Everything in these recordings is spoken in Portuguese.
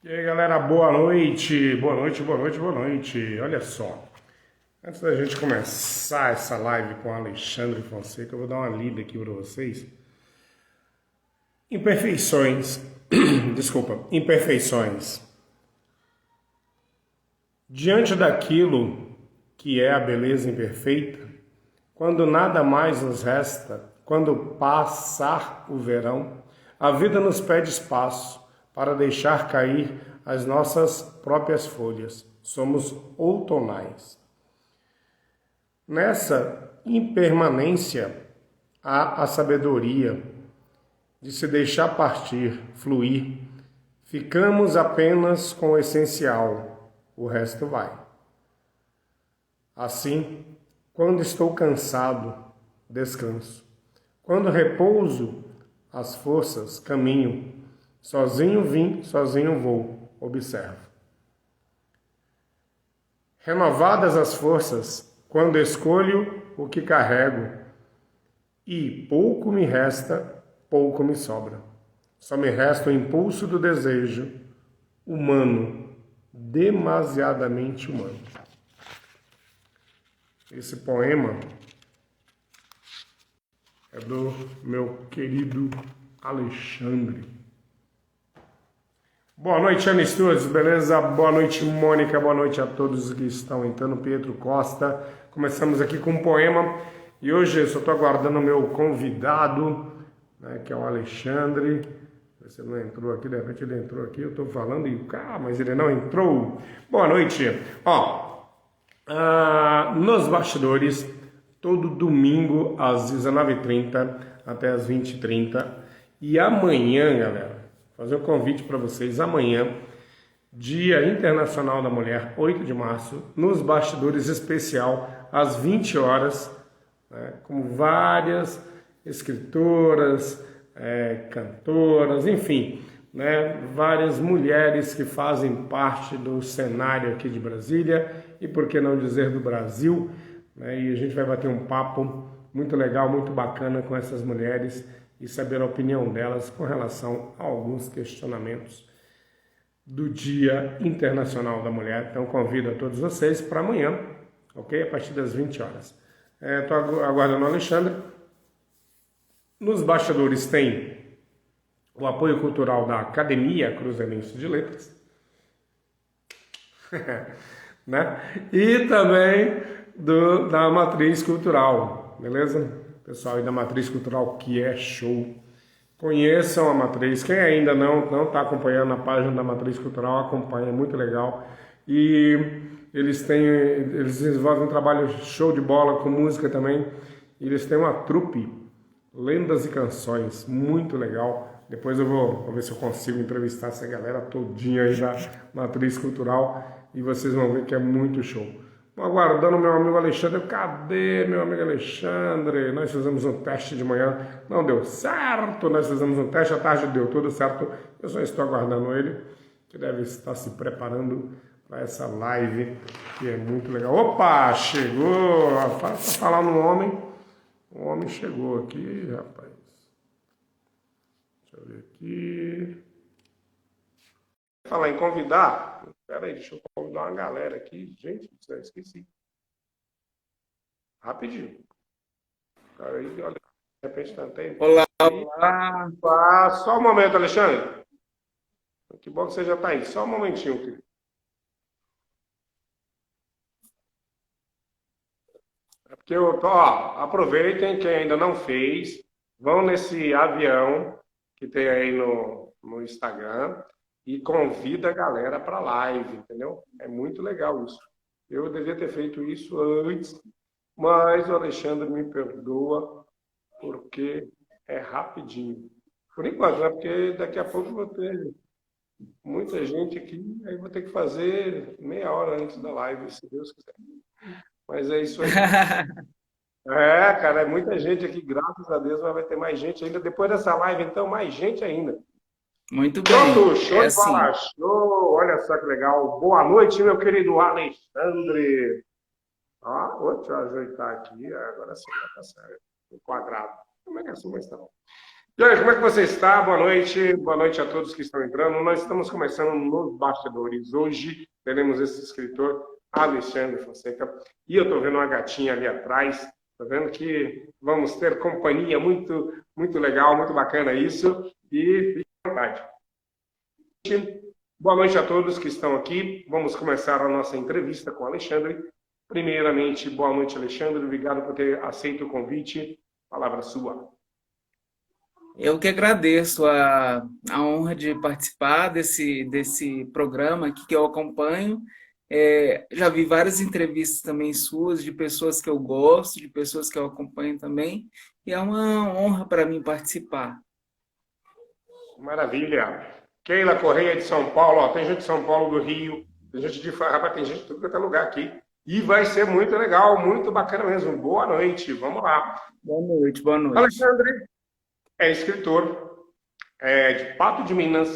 E aí, galera, boa noite, boa noite, boa noite, boa noite. Olha só, antes da gente começar essa live com o Alexandre Fonseca, eu vou dar uma lida aqui para vocês. Imperfeições, desculpa, imperfeições. Diante daquilo que é a beleza imperfeita, quando nada mais nos resta, quando passar o verão, a vida nos pede espaço para deixar cair as nossas próprias folhas. Somos outonais. Nessa impermanência há a sabedoria de se deixar partir, fluir. Ficamos apenas com o essencial, o resto vai. Assim, quando estou cansado, descanso. Quando repouso as forças, caminho. Sozinho vim, sozinho vou, observo. Renovadas as forças, quando escolho o que carrego, e pouco me resta, pouco me sobra. Só me resta o impulso do desejo, humano, demasiadamente humano. Esse poema é do meu querido Alexandre. Boa noite, Ana Studios, beleza? Boa noite, Mônica, boa noite a todos que estão entrando. Pedro Costa. Começamos aqui com um poema e hoje eu só estou aguardando o meu convidado, né, que é o Alexandre. Você não entrou aqui, de repente ele entrou aqui, eu estou falando e mas ele não entrou. Boa noite. Nos bastidores, todo domingo às 19h30 até às 20h30. E amanhã, galera, fazer um convite para vocês. Amanhã, Dia Internacional da Mulher, 8 de março, nos bastidores especial, às 20 horas, né, com várias escritoras, cantoras, enfim, né, várias mulheres que fazem parte do cenário aqui de Brasília e, por que não dizer, do Brasil, né, e a gente vai bater um papo muito legal, muito bacana com essas mulheres e saber a opinião delas com relação a alguns questionamentos do Dia Internacional da Mulher. Então convido a todos vocês para amanhã, ok? A partir das 20 horas. Estou aguardando o Alexandre. Nos bastidores tem o apoio cultural da Academia Cruzeirense de Letras, né? E também da Matriz Cultural, beleza? Pessoal aí da Matriz Cultural, que é show. Conheçam a Matriz. Quem ainda não está acompanhando a página da Matriz Cultural, acompanha, é muito legal. E eles desenvolvem um trabalho show de bola com música também. E eles têm uma trupe, Lendas e Canções, muito legal. Depois eu vou ver se eu consigo entrevistar essa galera todinha aí da Matriz Cultural e vocês vão ver que é muito show. Aguardando meu amigo Alexandre. Cadê meu amigo Alexandre? Nós fizemos um teste de manhã, não deu certo. Nós fizemos um teste, à tarde deu tudo certo. Eu só estou aguardando ele, que deve estar se preparando para essa live, que é muito legal. Opa, chegou! Para falar no homem, o homem chegou aqui, rapaz. Deixa eu ver aqui. Falar em convidar. Espera aí, deixa eu convidar uma galera aqui. Gente, esqueci. Rapidinho. Cara, aí, olha, de repente tentei. Olá, olá. Só um momento, Alexandre. Que bom que você já está aí. Só um momentinho, querido. É porque aproveitem quem ainda não fez. Vão nesse avião que tem aí no Instagram e convida a galera para a live, entendeu? É muito legal isso. Eu devia ter feito isso antes, mas o Alexandre me perdoa, porque é rapidinho. Por enquanto, né? Porque daqui a pouco vou ter muita gente aqui, aí vou ter que fazer meia hora antes da live, se Deus quiser. Mas é isso aí. Cara, é muita gente aqui, graças a Deus, mas vai ter mais gente ainda. Depois dessa live, então, mais gente ainda. Muito Pronto, bem. show É de bola, assim. show! Olha só que legal. Boa noite, meu querido Alexandre. Deixa eu ajeitar aqui. Agora sim, tá certo. O quadrado. Como é que é assim, mas tá bom. Jorge, como é que você está? Boa noite a todos que estão entrando. Nós estamos começando nos bastidores. Hoje teremos esse escritor, Alexandre Fonseca, e eu estou vendo uma gatinha ali atrás. Estou vendo que vamos ter companhia muito legal, muito bacana isso. E fique à vontade. Boa noite a todos que estão aqui. Vamos começar a nossa entrevista com o Alexandre. Primeiramente, boa noite, Alexandre. Obrigado por ter aceito o convite. Palavra sua. Eu que agradeço a honra de participar desse programa aqui que eu acompanho. Já vi várias entrevistas também suas, de pessoas que eu gosto, de pessoas que eu acompanho também, e é uma honra para mim participar. Maravilha. Keila Correia de São Paulo, ó, tem gente de São Paulo, do Rio, tem gente de Farrapa, tem gente de tudo quanto é lugar aqui. E vai ser muito legal, muito bacana mesmo. Boa noite, vamos lá. Boa noite, boa noite. Alexandre é escritor, é de Pato de Minas,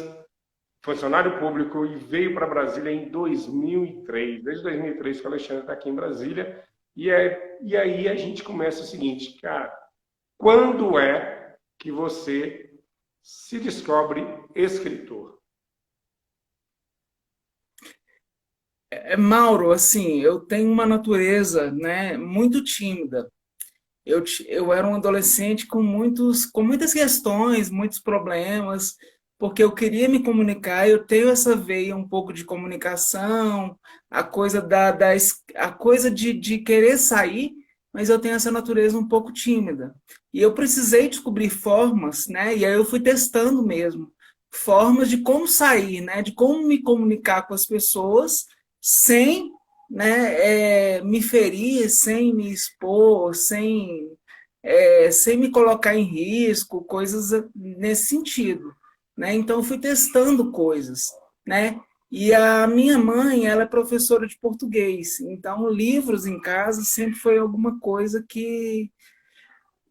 funcionário público e veio para Brasília em 2003. Desde 2003 que o Alexandre está aqui em Brasília. E aí a gente começa o seguinte, cara, quando é que você se descobre escritor? Mauro, assim, eu tenho uma natureza, né, muito tímida. Eu era um adolescente com muitas questões, muitos problemas, porque eu queria me comunicar, eu tenho essa veia um pouco de comunicação, a coisa a coisa de querer sair, mas eu tenho essa natureza um pouco tímida. E eu precisei descobrir formas, né? E aí eu fui testando mesmo, formas de como sair, né? De como me comunicar com as pessoas sem, né, me ferir, sem me expor, sem me colocar em risco, coisas nesse sentido, né? Então eu fui testando coisas, né? E a minha mãe, ela é professora de português, então livros em casa sempre foi alguma coisa que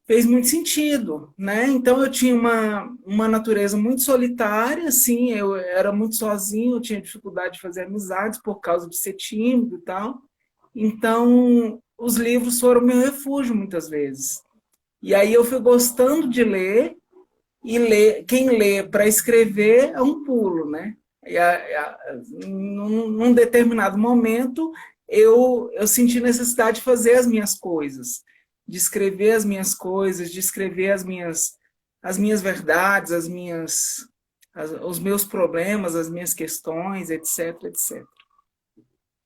fez muito sentido, né? Então eu tinha uma natureza muito solitária, assim, eu era muito sozinho, eu tinha dificuldade de fazer amizades por causa de ser tímido e tal. Então os livros foram meu refúgio muitas vezes. E aí eu fui gostando de ler, e quem lê para escrever é um pulo, né? Num determinado momento, eu senti necessidade de fazer as minhas coisas, de escrever as minhas coisas, de escrever as minhas verdades, os meus problemas, as minhas questões, etc, etc.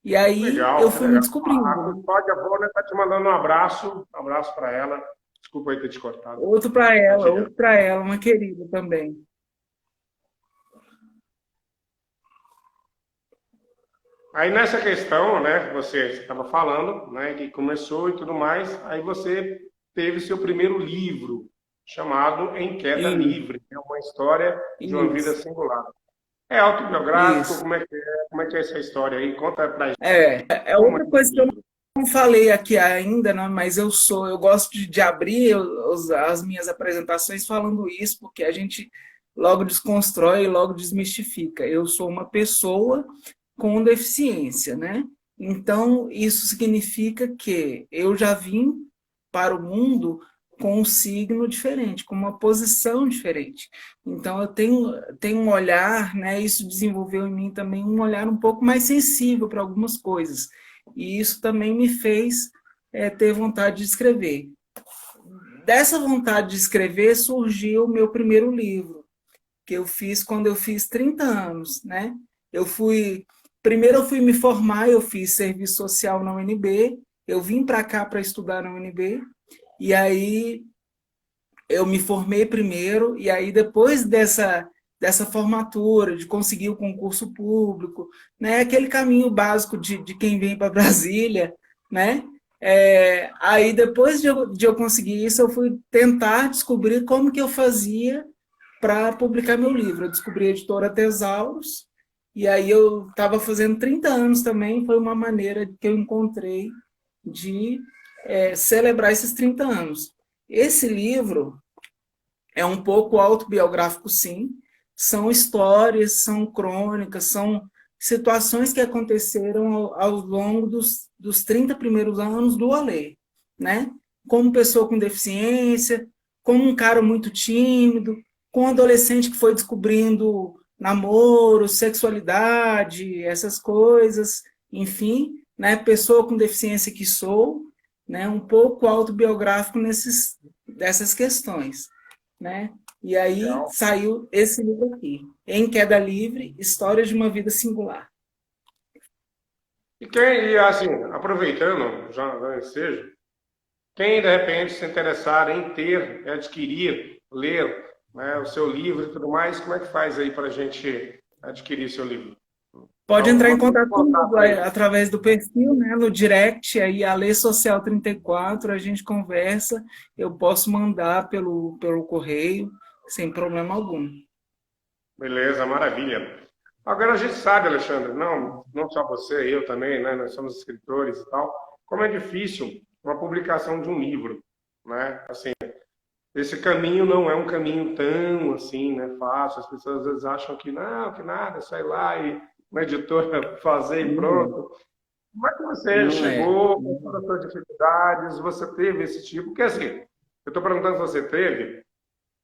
E aí eu Legal, fui me legal. A descobrindo. Custódia Bona está te mandando um abraço para ela. Desculpa aí ter te cortado. Diga. Outro para ela, uma querida também. Aí nessa questão, né, que você estava falando, né, que começou e tudo mais, aí você teve seu primeiro livro, chamado Em Queda Isso, Livre, que é uma história de uma vida isso, singular. É autobiográfico? isso. Como é que é essa história aí? Conta pra gente É como é outra esse coisa que eu livro. não falei aqui ainda, né? Mas eu gosto de abrir as minhas apresentações falando isso, porque a gente logo desconstrói e logo desmistifica. Eu sou uma pessoa com deficiência, né? Então, isso significa que eu já vim para o mundo com um signo diferente, com uma posição diferente. Então, tenho um olhar, né? Isso desenvolveu em mim também um olhar um pouco mais sensível para algumas coisas. E isso também me fez ter vontade de escrever. Dessa vontade de escrever surgiu o meu primeiro livro, que eu fiz quando eu fiz 30 anos, né? Eu fui Primeiro eu fui me formar, eu fiz serviço social na UNB, eu vim para cá para estudar na UNB, e aí eu me formei primeiro, e aí depois dessa formatura, de conseguir o concurso público, né, aquele caminho básico de quem vem para Brasília, né? Aí depois de eu conseguir isso, eu fui tentar descobrir como que eu fazia para publicar meu livro. Eu descobri a editora Tesauros, e aí eu estava fazendo 30 anos também, foi uma maneira que eu encontrei de celebrar esses 30 anos. Esse livro é um pouco autobiográfico, sim. São histórias, são crônicas, são situações que aconteceram ao longo dos 30 primeiros anos do Alê, né? Como pessoa com deficiência, como um cara muito tímido, com um adolescente que foi descobrindo namoro, sexualidade, essas coisas, enfim, né, pessoa com deficiência que sou, né, um pouco autobiográfico dessas questões, né? E aí Legal. saiu esse livro aqui, Em Queda Livre, História de uma Vida Singular. E assim, aproveitando, já seja, quem de repente se interessar em ter, adquirir, ler, né, o seu livro e tudo mais, como é que faz aí para a gente adquirir seu livro? Pode Então, entrar em manda um contato comigo contato aí. através do perfil, né, no direct, aí a Lei Social 34, a gente conversa, eu posso mandar pelo correio, sem problema algum. Beleza, maravilha. Agora a gente sabe, Alexandre, não só você, eu também, né? Nós somos escritores e tal, como é difícil uma publicação de um livro, né? Assim, esse caminho não é um caminho tão assim, né? Fácil. As pessoas às vezes acham que não, que nada, sai lá e uma editora fazer e Não é. pronto. Como é que você Não é. chegou com todas as suas dificuldades? Você teve esse tipo? Porque assim, eu estou perguntando se você teve,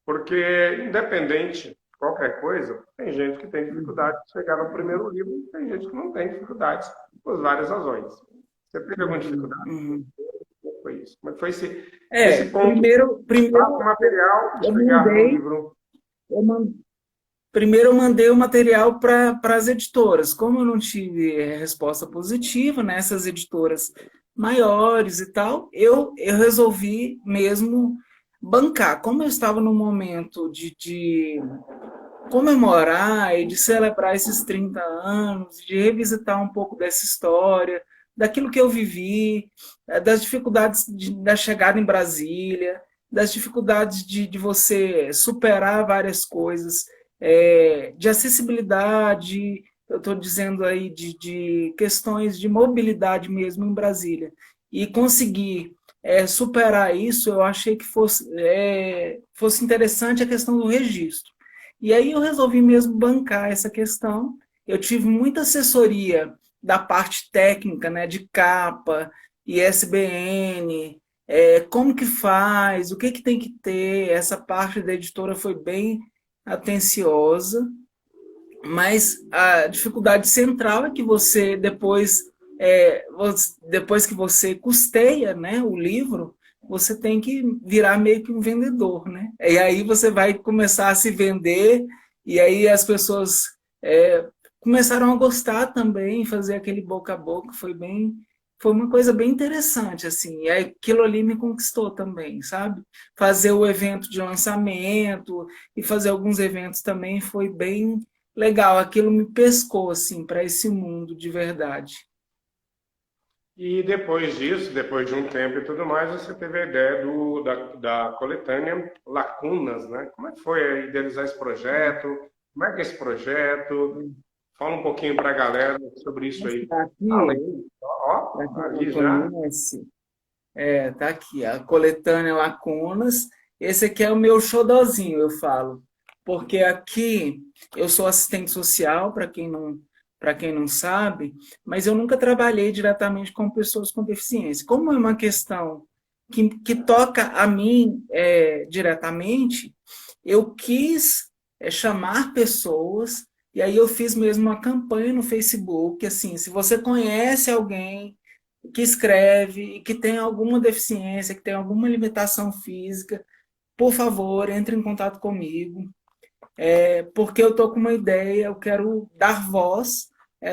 porque, independente de qualquer coisa, tem gente que tem dificuldade de chegar no primeiro livro e tem gente que não tem dificuldades por várias razões. Você teve alguma Uhum, dificuldade? uhum. Como foi isso? Como é que foi esse ponto de Primeiro estudar o material e eu chegar no mandei, livro? eu man- primeiro eu mandei o material para as editoras. Como eu não tive resposta positiva nessas editoras maiores e tal, eu resolvi mesmo bancar. Como eu estava no momento de comemorar e de celebrar esses 30 anos, de revisitar um pouco dessa história, daquilo que eu vivi, das dificuldades da chegada em Brasília, das dificuldades de você superar várias coisas, de acessibilidade, eu estou dizendo aí de questões de mobilidade mesmo em Brasília, e conseguir superar isso, eu achei que fosse interessante a questão do registro. E aí eu resolvi mesmo bancar essa questão. Eu tive muita assessoria da parte técnica, né, de capa, ISBN, como que faz, o que que tem que ter. Essa parte da editora foi bem atenciosa, mas a dificuldade central é que você depois que você custeia, né, o livro, você tem que virar meio que um vendedor, né? E aí você vai começar a se vender e aí as pessoas começaram a gostar também, fazer aquele boca a boca, foi uma coisa bem interessante, assim, e aquilo ali me conquistou também, sabe? Fazer o evento de lançamento e fazer alguns eventos também foi bem legal, aquilo me pescou assim para esse mundo de verdade. E depois disso, depois de um tempo e tudo mais, você teve a ideia da coletânea Lacunas, né? Como é que foi idealizar esse projeto? Como é que é esse projeto? Fala um pouquinho para a galera sobre isso aí. Está aqui, Além, para ó, quem não ali já. conhece, tá aqui, a coletânea Lacunas. Esse aqui é o meu xodozinho, eu falo, porque aqui eu sou assistente social, para quem não sabe, mas eu nunca trabalhei diretamente com pessoas com deficiência. Como é uma questão que toca a mim diretamente, eu quis chamar pessoas, e aí eu fiz mesmo uma campanha no Facebook, assim, se você conhece alguém que escreve e que tem alguma deficiência, que tem alguma limitação física, por favor, entre em contato comigo, porque eu estou com uma ideia, eu quero dar voz a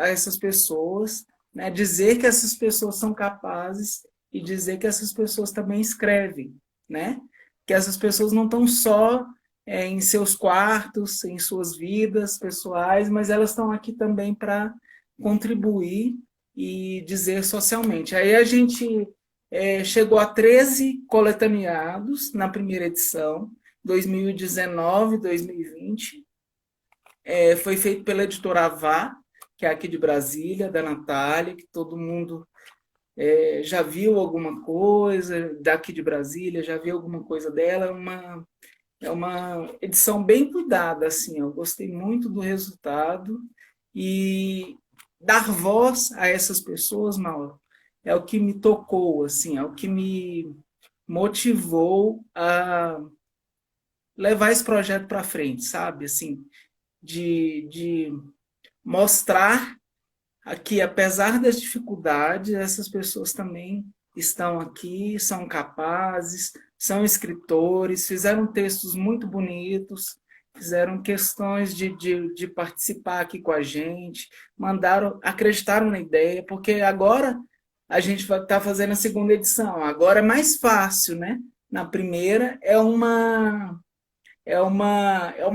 essas pessoas, né, dizer que essas pessoas são capazes e dizer que essas pessoas também escrevem, né? Que essas pessoas não estão só em seus quartos, em suas vidas pessoais, mas elas estão aqui também para contribuir e dizer socialmente. Aí a gente chegou a 13 coletâneados na primeira edição, 2019, 2020. Foi feito pela editora Avá, que é aqui de Brasília, da Natália, que todo mundo já viu alguma coisa daqui de Brasília, já viu alguma coisa dela. É uma edição bem cuidada, assim, eu gostei muito do resultado. E dar voz a essas pessoas, Mauro, é o que me tocou, assim, é o que me motivou a levar esse projeto para frente, sabe? Assim, de mostrar que, apesar das dificuldades, essas pessoas também estão aqui, são capazes, são escritores, fizeram textos muito bonitos, fizeram questões de participar aqui com a gente, mandaram, acreditaram na ideia, porque agora a gente vai estar fazendo a segunda edição. Agora é mais fácil, né? Na primeira é uma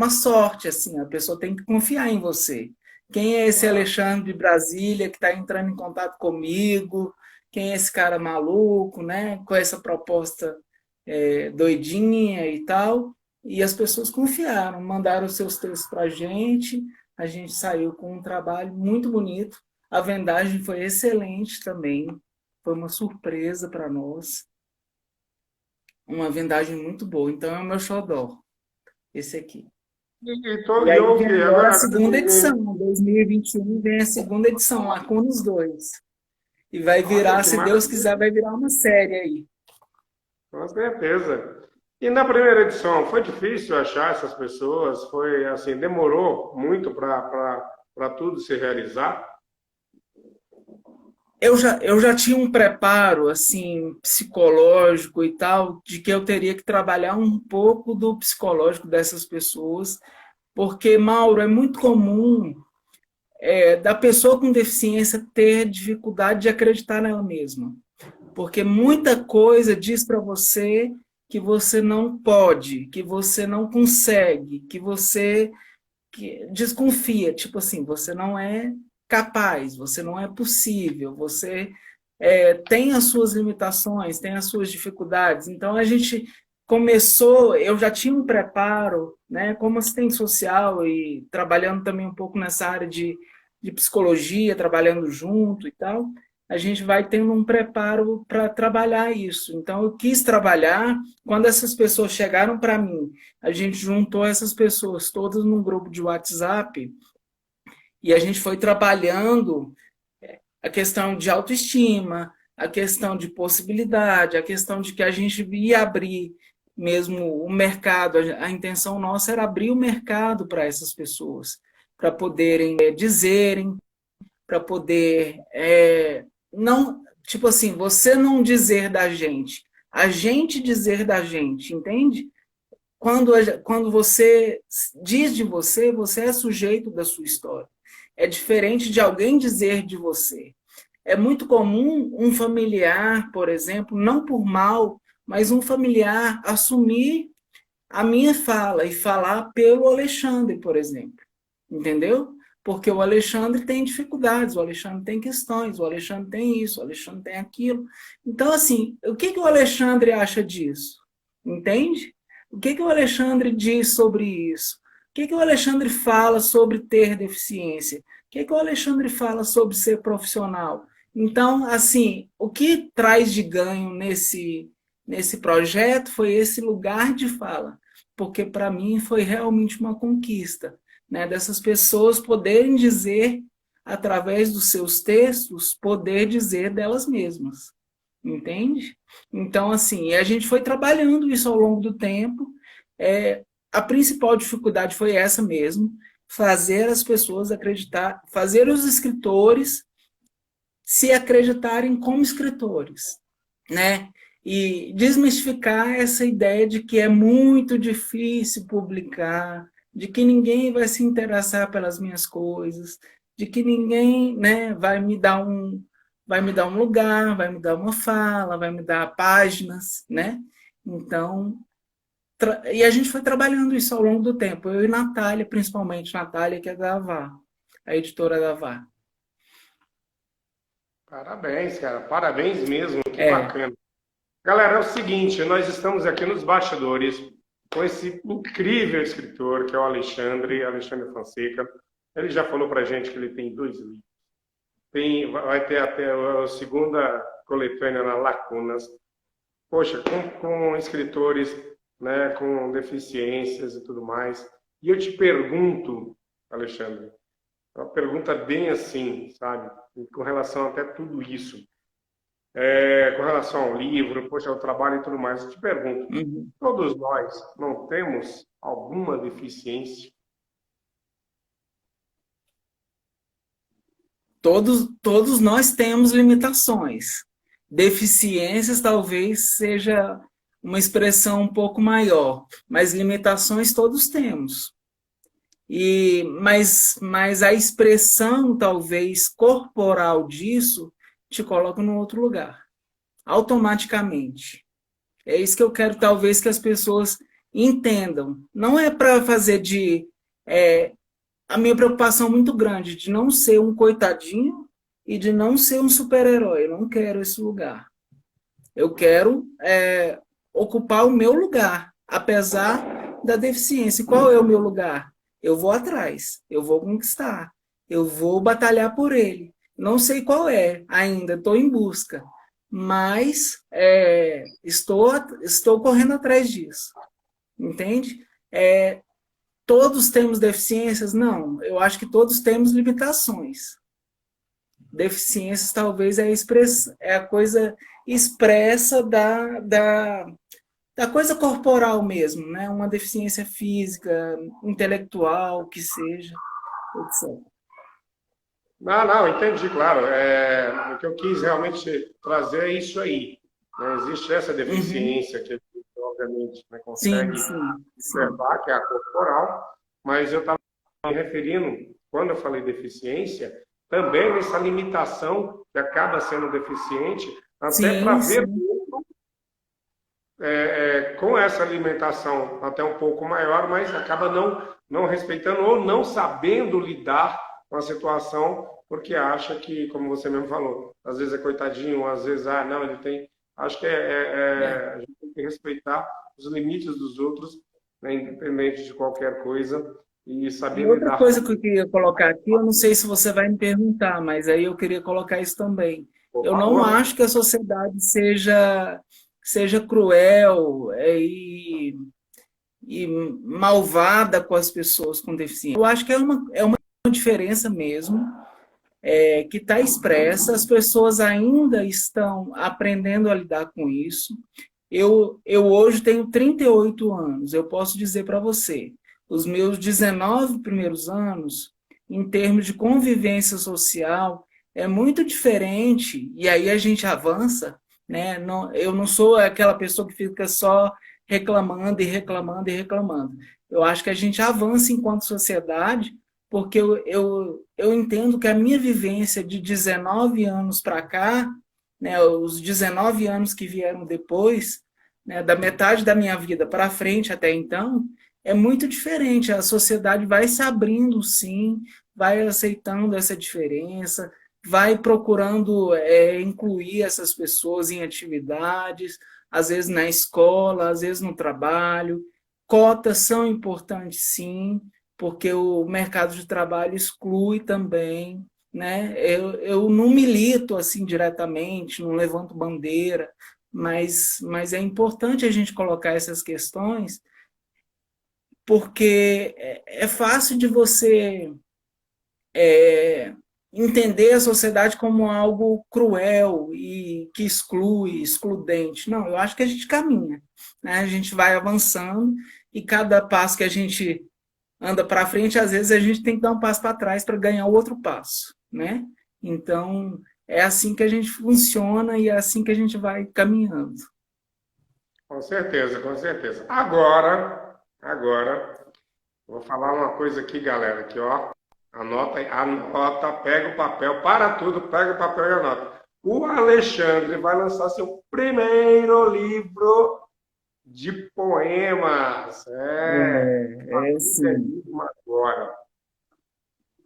sorte, assim, a pessoa tem que confiar em você. Quem é esse Claro. Alexandre de Brasília que está entrando em contato comigo? Quem é esse cara maluco, né? Com essa proposta doidinha e tal? E as pessoas confiaram, mandaram seus textos para a gente saiu com um trabalho muito bonito. A vendagem foi excelente também, foi uma surpresa para nós, uma vendagem muito boa. Então é o meu xodó, esse aqui. E E aí vem houve, agora a agora, segunda edição, 2021 vem a segunda edição, lá com os dois. E vai olha virar, que se Deus maravilha, quiser, vai virar uma série aí. com certeza. E na primeira edição, foi difícil achar essas pessoas? Foi assim, demorou muito para tudo se realizar? Eu já tinha um preparo, assim, psicológico e tal, de que eu teria que trabalhar um pouco do psicológico dessas pessoas, porque, Mauro, é muito comum da pessoa com deficiência ter dificuldade de acreditar nela mesma. Porque muita coisa diz para você que você não pode, que você não consegue, que desconfia, tipo assim, você não é capaz, você não é possível, você tem as suas limitações, tem as suas dificuldades. Então a gente começou, eu já tinha um preparo, né, como assistente social e trabalhando também um pouco nessa área de psicologia, trabalhando junto e tal, a gente vai tendo um preparo para trabalhar isso. Então eu quis trabalhar, quando essas pessoas chegaram para mim, a gente juntou essas pessoas todas num grupo de WhatsApp e a gente foi trabalhando a questão de autoestima, a questão de possibilidade, a questão de que a gente ia abrir mesmo o mercado. A intenção nossa era abrir o mercado para essas pessoas, para poderem dizerem, para poder não, tipo assim, você não dizer da gente, a gente dizer da gente, entende? Quando você diz de você, você é sujeito da sua história. É diferente de alguém dizer de você. É muito comum um familiar, por exemplo, não por mal, mas um familiar assumir a minha fala e falar pelo Alexandre, por exemplo. Entendeu? Porque o Alexandre tem dificuldades, o Alexandre tem questões, o Alexandre tem isso, o Alexandre tem aquilo. Então, assim, o que, que o Alexandre acha disso? Entende? O que, que o Alexandre diz sobre isso? O que, que o Alexandre fala sobre ter deficiência? O que, que o Alexandre fala sobre ser profissional? Então, assim, o que traz de ganho nesse projeto foi esse lugar de fala, porque para mim foi realmente uma conquista, né, dessas pessoas poderem dizer, através dos seus textos, poder dizer delas mesmas, entende? Então, assim, a gente foi trabalhando isso ao longo do tempo. A principal dificuldade foi essa mesmo, fazer as pessoas acreditar, fazer os escritores se acreditarem como escritores, né? E desmistificar essa ideia de que é muito difícil publicar, de que ninguém vai se interessar pelas minhas coisas, de que ninguém, né, vai me dar um lugar, vai me dar uma fala, vai me dar páginas, né? Então, e a gente foi trabalhando isso ao longo do tempo. Eu e Natália, principalmente Natália, que é da Avá, a editora da Avá. Parabéns, cara, parabéns mesmo, que É, bacana. Galera, é o seguinte, nós estamos aqui nos bastidores com esse incrível escritor que é o Alexandre Fonseca. Ele já falou pra gente que ele tem 2 livros. Vai ter até a segunda coletânea na Lacunas. Poxa, com escritores, né, com deficiências e tudo mais. E eu te pergunto, Alexandre, uma pergunta bem assim, sabe? Com relação até tudo isso. Com relação ao livro, poxa, ao trabalho e tudo mais, eu te pergunto, Uhum. todos nós não temos alguma deficiência? Todos nós temos limitações. Deficiências talvez seja uma expressão um pouco maior, mas limitações todos temos. Mas a expressão talvez corporal disso te coloca num outro lugar, automaticamente. É isso que eu quero talvez que as pessoas entendam. Não é para fazer de a minha preocupação é muito grande de não ser um coitadinho e de não ser um super-herói. Eu não quero esse lugar. Eu quero ocupar o meu lugar, apesar da deficiência. E qual é o meu lugar? Eu vou atrás, eu vou conquistar, eu vou batalhar por ele. Não sei qual é ainda, estou em busca, mas estou correndo atrás disso, entende? Todos temos deficiências? Não, eu acho que todos temos limitações. Deficiências talvez é a coisa expressa da coisa corporal mesmo, né? Uma deficiência física, intelectual, que seja, etc. Não, não, entendi, claro. O que eu quis realmente trazer é isso aí. Né? Existe essa Uhum. deficiência que a gente, obviamente, né, Sim, consegue sim, sim. observar, que é a corporal, mas eu estava me referindo, quando eu falei deficiência, também nessa limitação que acaba sendo deficiente, até para Sim, ver sim. com essa alimentação até um pouco maior, mas acaba não respeitando ou não sabendo lidar com a situação, porque acha que, como você mesmo falou, às vezes é coitadinho, às vezes, não, ele tem. Acho que É. a gente tem que respeitar os limites dos outros, né, independente de qualquer coisa, e E saber outra lidar coisa com que eu queria colocar aqui, eu não sei se você vai me perguntar, mas aí eu queria colocar isso também. por Eu não favor. acho que a sociedade seja cruel e malvada com as pessoas com deficiência. Eu acho que é uma diferença mesmo, que está expressa, as pessoas ainda estão aprendendo a lidar com isso. Eu hoje tenho 38 anos, eu posso dizer para você, os meus 19 primeiros anos, em termos de convivência social, é muito diferente, e aí a gente avança, né? Não, eu não sou aquela pessoa que fica só reclamando e reclamando e reclamando. Eu acho que a gente avança enquanto sociedade, porque eu entendo que a minha vivência de 19 anos para cá, né, os 19 anos que vieram depois, né, da metade da minha vida para frente até então, é muito diferente. A sociedade vai se abrindo, sim, vai aceitando essa diferença, vai procurando incluir essas pessoas em atividades, às vezes na escola, às vezes no trabalho. Cotas são importantes, sim, porque o mercado de trabalho exclui também, né? Eu não milito assim diretamente, não levanto bandeira, mas é importante a gente colocar essas questões, porque é fácil de você entender a sociedade como algo cruel e que exclui, excludente. Não, eu acho que a gente caminha, né? A gente vai avançando e cada passo que a gente anda para frente, às vezes a gente tem que dar um passo para trás para ganhar o outro passo, né? Então, é assim que a gente funciona e é assim que a gente vai caminhando. Com certeza, com certeza. Agora, vou falar uma coisa aqui, galera, aqui, ó. Anota, pega o papel, para tudo, pega o papel e anota. O Alexandre vai lançar seu primeiro livro de poemas. É sim. Mesmo agora.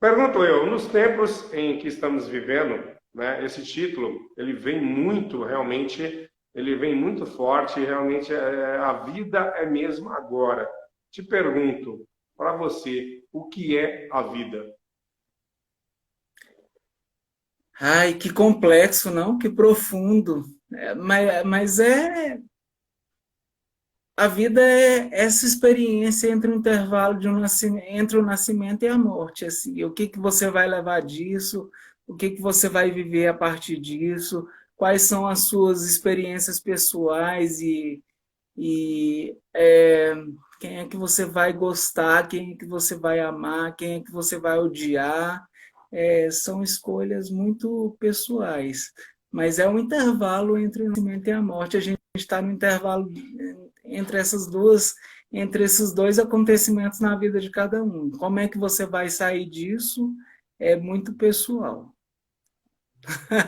Pergunto eu, nos tempos em que estamos vivendo, né, esse título, ele vem muito, realmente, ele vem muito forte, realmente a vida é mesmo agora. Te pergunto, para você, o que é a vida? Ai, que complexo, não? Que profundo. A vida é essa experiência entre o intervalo de entre o nascimento e a morte. Assim, o que que você vai levar disso? O que que você vai viver a partir disso? quais são as suas experiências pessoais e quem é que você vai gostar, quem é que você vai amar, quem é que você vai odiar. São escolhas muito pessoais, mas é um intervalo entre o nascimento e a morte. A gente está no intervalo entre entre esses dois acontecimentos na vida de cada um. Como é que você vai sair disso é muito pessoal.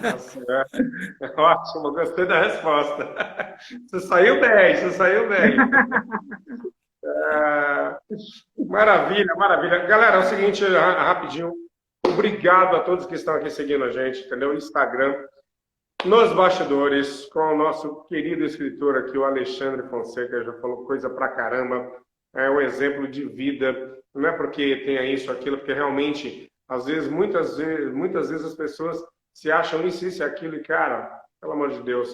Nossa, ótimo, gostei da resposta. Você saiu bem, você saiu bem. Ah, maravilha, maravilha. Galera, é o seguinte, rapidinho. Obrigado a todos que estão aqui seguindo a gente, entendeu? Instagram, nos bastidores, com o nosso querido escritor aqui, o Alexandre Fonseca, já falou coisa pra caramba. É um exemplo de vida. Não é porque tenha isso, aquilo, porque realmente, às vezes, muitas vezes as pessoas se acham isso e aquilo, e cara, pelo amor de Deus,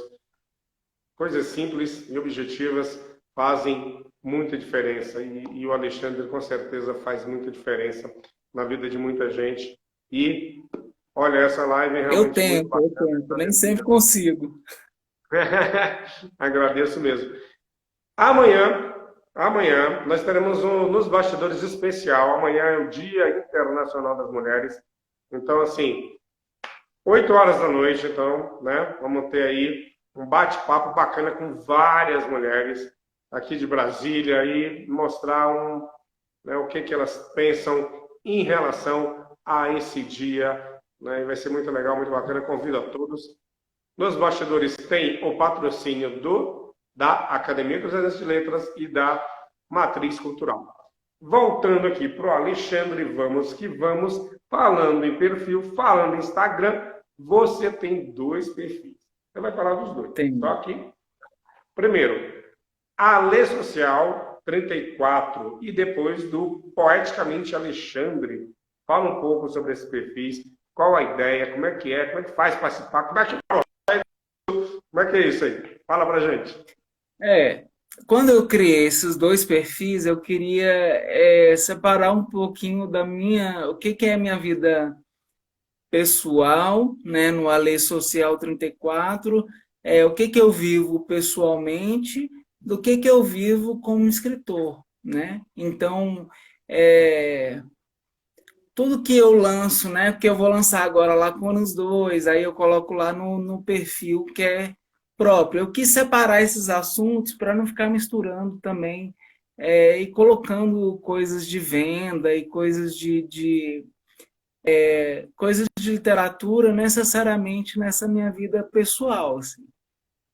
coisas simples e objetivas fazem muita diferença. E o Alexandre, com certeza, faz muita diferença na vida de muita gente. E, olha, essa live é realmente Eu tento, nem sempre consigo. Agradeço mesmo. Amanhã, nós teremos Nos Bastidores especial. Amanhã é o Dia Internacional das Mulheres. Então, assim, 8 horas da noite, então, né? Vamos ter aí um bate-papo bacana com várias mulheres aqui de Brasília e mostrar né, o que elas pensam em relação a esse dia, né? E vai ser muito legal, muito bacana. Convido a todos. Nos Bastidores tem o patrocínio da Academia Cruzeirense de Letras e da Matriz Cultural. Voltando aqui para o Alexandre, vamos que vamos. Falando em perfil, falando em Instagram, você tem 2 perfis. Você vai falar dos 2. Tem. Só que, primeiro, Ale Social 34 e depois do Poeticamente Alexandre. Fala um pouco sobre esses perfis, qual a ideia, como é que faz participar, como é que é isso aí? Fala pra gente. Quando eu criei esses 2 perfis, eu queria separar um pouquinho o que é a minha vida pessoal, né, no Ale Social 34, o que eu vivo pessoalmente, do que eu vivo como escritor, né? Então, tudo que eu lanço, né, que eu vou lançar agora lá com os 2, aí eu coloco lá no perfil que é próprio. Eu quis separar esses assuntos para não ficar misturando também e colocando coisas de venda e coisas coisas de literatura necessariamente nessa minha vida pessoal, assim.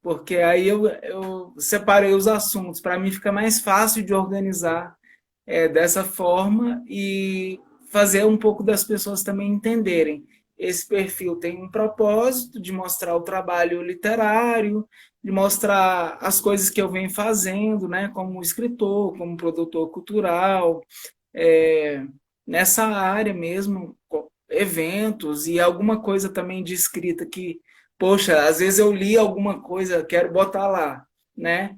Porque aí eu separei os assuntos, para mim fica mais fácil de organizar dessa forma e fazer um pouco das pessoas também entenderem. Esse perfil tem um propósito de mostrar o trabalho literário, de mostrar as coisas que eu venho fazendo, né, como escritor, como produtor cultural, nessa área mesmo, eventos e alguma coisa também de escrita que, poxa, às vezes eu li alguma coisa, quero botar lá, né,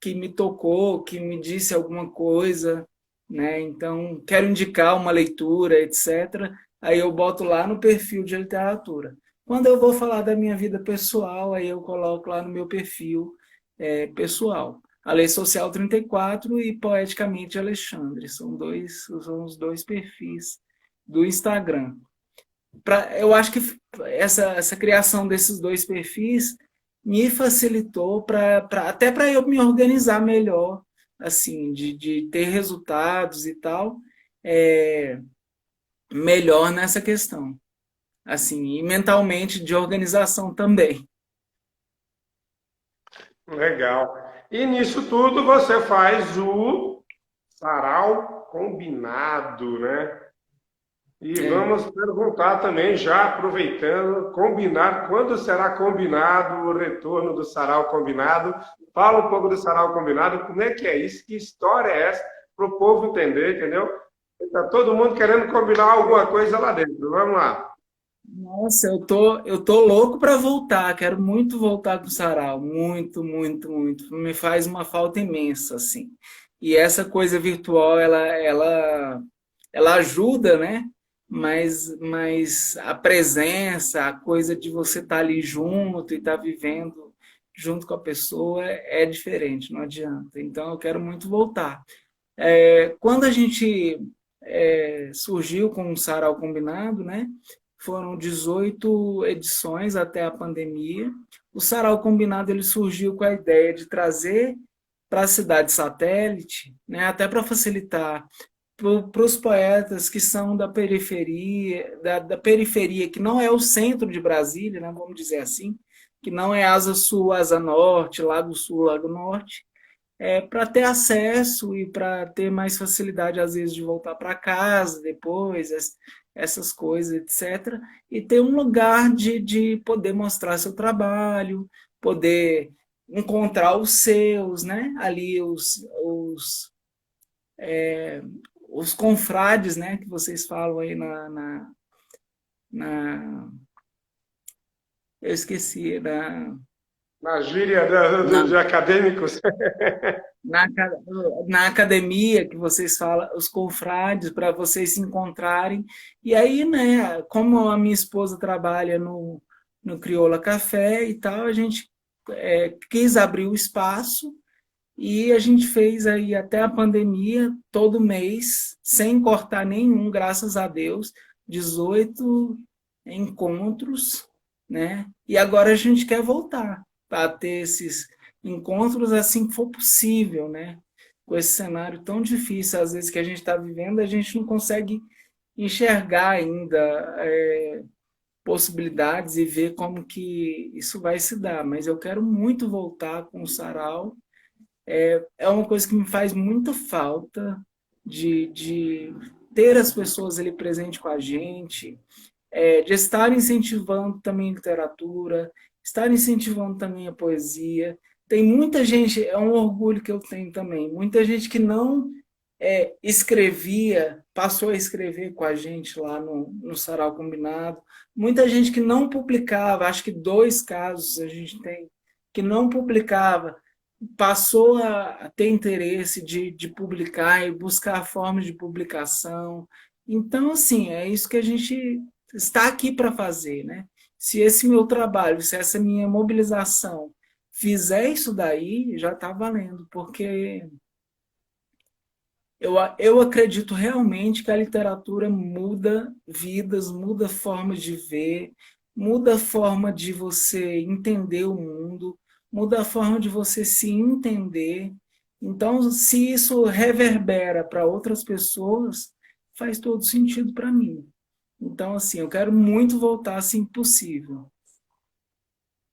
que me tocou, que me disse alguma coisa, né, então quero indicar uma leitura, etc. Aí eu boto lá no perfil de literatura. Quando eu vou falar da minha vida pessoal, aí eu coloco lá no meu perfil pessoal. A Lei Social 34 e Poeticamente Alexandre. São os 2 perfis do Instagram. Eu acho que essa criação desses 2 perfis me facilitou até para eu me organizar melhor, assim, de ter resultados e tal, melhor nessa questão. Assim, e mentalmente de organização também. Legal. E nisso tudo você faz o sarau combinado, né? E vamos perguntar também, já aproveitando, quando será combinado o retorno do sarau combinado? Fala um pouco do sarau combinado, como é que é isso? Que história é essa? Para o povo entender, entendeu? Está todo mundo querendo combinar alguma coisa lá dentro. Vamos lá. Nossa, eu tô louco para voltar, quero muito voltar com o sarau, muito, muito, muito. Me faz uma falta imensa, assim. E essa coisa virtual, ela ajuda, né? mas a presença, a coisa de você estar ali junto e estar vivendo junto com a pessoa é diferente, não adianta. Então eu quero muito voltar. Quando a gente surgiu com o Sarau Combinado, né? Foram 18 edições até a pandemia. O Sarau Combinado ele surgiu com a ideia de trazer para a cidade satélite, né, até para facilitar para os poetas que são da periferia, que não é o centro de Brasília, né, vamos dizer assim, que não é asa sul, asa norte, lago sul, lago norte, para ter acesso e para ter mais facilidade, às vezes, de voltar para casa depois, essas coisas, etc. E ter um lugar de poder mostrar seu trabalho, poder encontrar os seus, né? Ali os confrades, né? Que vocês falam aí na eu esqueci, Na gíria na, de acadêmicos. na, na academia que vocês falam, os confrades, para vocês se encontrarem. E aí, né, como a minha esposa trabalha no Crioula Café e tal, a gente quis abrir o espaço e a gente fez aí até a pandemia, todo mês, sem cortar nenhum, graças a Deus, 18 encontros, né? E agora a gente quer voltar para ter esses encontros assim que for possível, né? Com esse cenário tão difícil, às vezes, que a gente está vivendo, a gente não consegue enxergar ainda possibilidades e ver como que isso vai se dar. Mas eu quero muito voltar com o Sarau. É uma coisa que me faz muita falta de ter as pessoas ali presentes com a gente, de estar incentivando também a literatura, estar incentivando também a poesia. Tem muita gente, é um orgulho que eu tenho também, muita gente que não escrevia, passou a escrever com a gente lá no Sarau Combinado, muita gente que não publicava, acho que 2 casos a gente tem, que não publicava, passou a ter interesse de publicar e buscar formas de publicação. Então, assim, é isso que a gente está aqui para fazer, né? Se esse meu trabalho, se essa minha mobilização fizer isso daí, já está valendo, porque eu acredito realmente que a literatura muda vidas, muda formas de ver, muda a forma de você entender o mundo, muda a forma de você se entender. Então, se isso reverbera para outras pessoas, faz todo sentido para mim. Então, assim, eu quero muito voltar assim possível.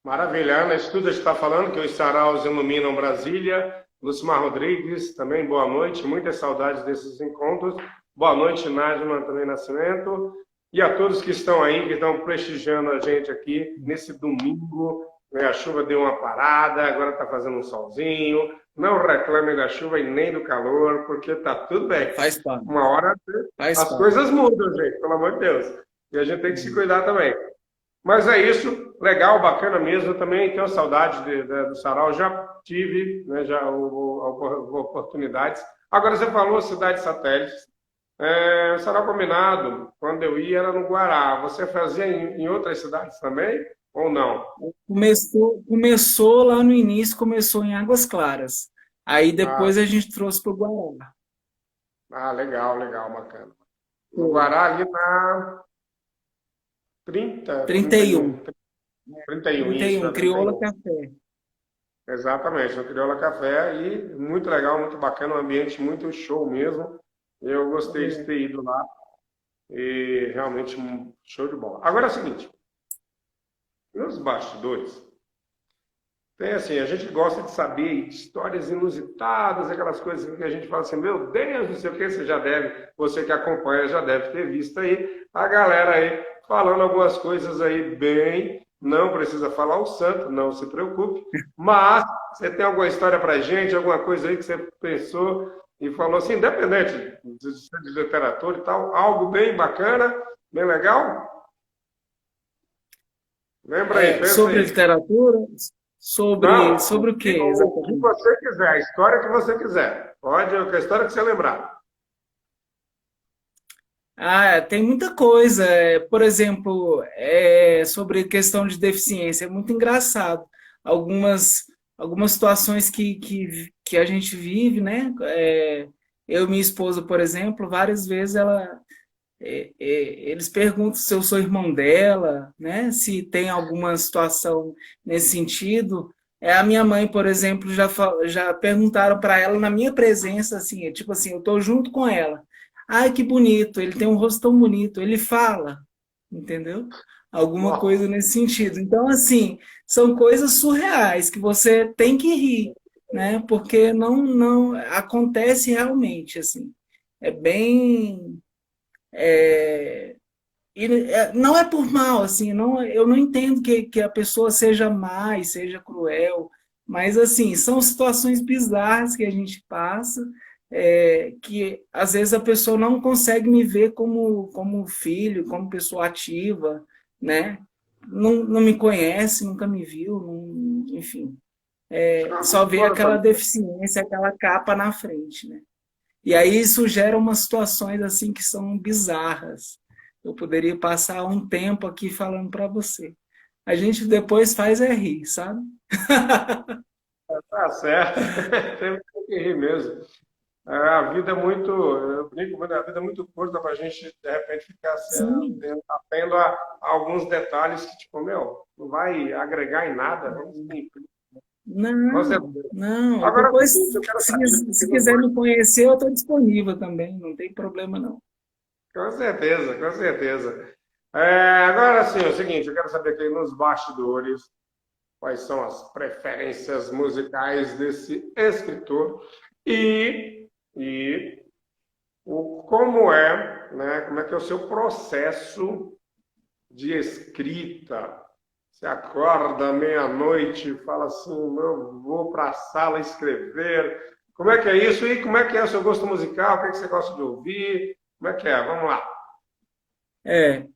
Maravilha, Ana Estuda está falando que os saraus iluminam Brasília. Lucimar Rodrigues, também boa noite, muitas saudades desses encontros. Boa noite, Nájima também Nascimento. E a todos que estão aí, que estão prestigiando a gente aqui nesse domingo. Né? A chuva deu uma parada, agora está fazendo um solzinho. Não reclame da chuva e nem do calor, porque está tudo bem. Faz parte. Uma hora as coisas mudam, gente, pelo amor de Deus. E a gente tem que se cuidar também. Mas é isso, legal, bacana mesmo. Eu também tenho saudade do Sarau, já tive, né, já oportunidades. Agora você falou cidade satélite. O Sarau Combinado, quando eu ia, era no Guará. Você fazia em outras cidades também ou não? Começou lá no início, começou em Águas Claras. Aí depois a gente trouxe para o Guará. Ah, legal, legal, bacana. No Guará, ali na 31. 31, Crioula Café. Exatamente, no Crioula Café. E muito legal, muito bacana, um ambiente muito show mesmo. Eu gostei de ter ido lá. E realmente um show de bola. Agora é o seguinte. Nos bastidores, tem assim, a gente gosta de saber histórias inusitadas, aquelas coisas que a gente fala assim, meu Deus, não sei o que, você que acompanha já deve ter visto aí, a galera aí falando algumas coisas aí bem, não precisa falar o santo, não se preocupe, mas você tem alguma história pra gente, alguma coisa aí que você pensou e falou assim, independente de literatura e tal, algo bem bacana, bem legal? Lembra aí, pensa sobre aí. literatura? Sobre o quê? O que você quiser, a história que você quiser. Pode, a história que você lembrar. Ah, tem muita coisa. Por exemplo, sobre questão de deficiência, é muito engraçado. Algumas, algumas situações que a gente vive, né? Eu e minha esposa, por exemplo, várias vezes eles perguntam se eu sou irmão dela, né? Se tem alguma situação nesse sentido. A minha mãe, por exemplo, já perguntaram para ela na minha presença, assim, tipo assim, eu estou junto com ela. Ai, que bonito, ele tem um rosto tão bonito, ele fala, entendeu? Alguma Nossa, coisa nesse sentido. Então, assim, são coisas surreais que você tem que rir, né? Porque não acontece realmente, assim. É bem não é por mal, assim, não, eu não entendo que a pessoa seja má e seja cruel, mas assim, são situações bizarras que a gente passa, que às vezes a pessoa não consegue me ver como filho, como pessoa ativa, né? Não me conhece, nunca me viu, enfim, só vê agora aquela também. deficiência, aquela capa na frente, né? E aí isso gera umas situações assim que são bizarras. Eu poderia passar um tempo aqui falando para você. A gente depois faz rir, sabe? Tá certo, temos que rir mesmo. A vida é muito, eu brinco muito, a vida é muito curta para a gente, de repente, ficar se Sim. atendo a alguns detalhes que, tipo, meu, não vai agregar em nada, vamos cumprir. Com Não, certeza. não. E Agora é o depois, seguinte, eu quero se, saber quis- aqui se nos quiser me bastidores. conhecer, eu estou disponível também, não tem problema não. Com certeza, com certeza. Agora sim, é o seguinte, eu quero saber aqui nos bastidores quais são as preferências musicais desse escritor e como é, né, como é que é o seu processo de escrita. Você acorda meia-noite e fala assim, eu vou para a sala escrever. Como é que é isso? E como é que é o seu gosto musical? O que é que você gosta de ouvir? Como é que é? Vamos lá.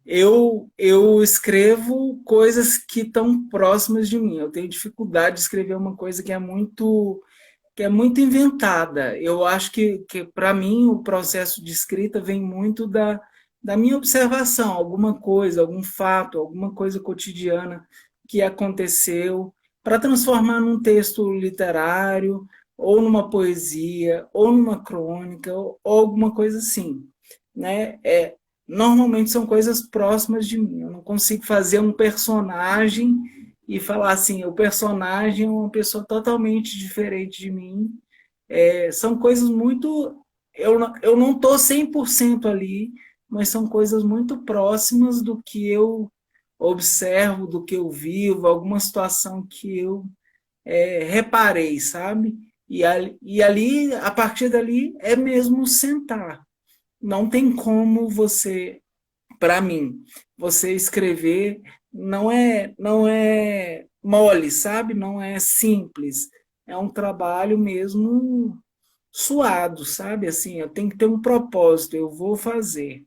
Eu escrevo coisas que estão próximas de mim. Eu tenho dificuldade de escrever uma coisa que é muito inventada. Eu acho que para mim, o processo de escrita vem muito da minha observação, alguma coisa, algum fato, alguma coisa cotidiana que aconteceu, para transformar num texto literário, ou numa poesia, ou numa crônica, ou alguma coisa assim. Né? Normalmente são coisas próximas de mim. Eu não consigo fazer um personagem e falar assim, o personagem é uma pessoa totalmente diferente de mim. São coisas muito. Eu não estou 100% ali, mas são coisas muito próximas do que eu observo, do que eu vivo, alguma situação que eu reparei, sabe? E ali, a partir dali, é mesmo sentar. Não tem como você, para mim, você escrever não é mole, sabe? Não é simples. É um trabalho mesmo suado, sabe? Assim, eu tenho que ter um propósito, eu vou fazer.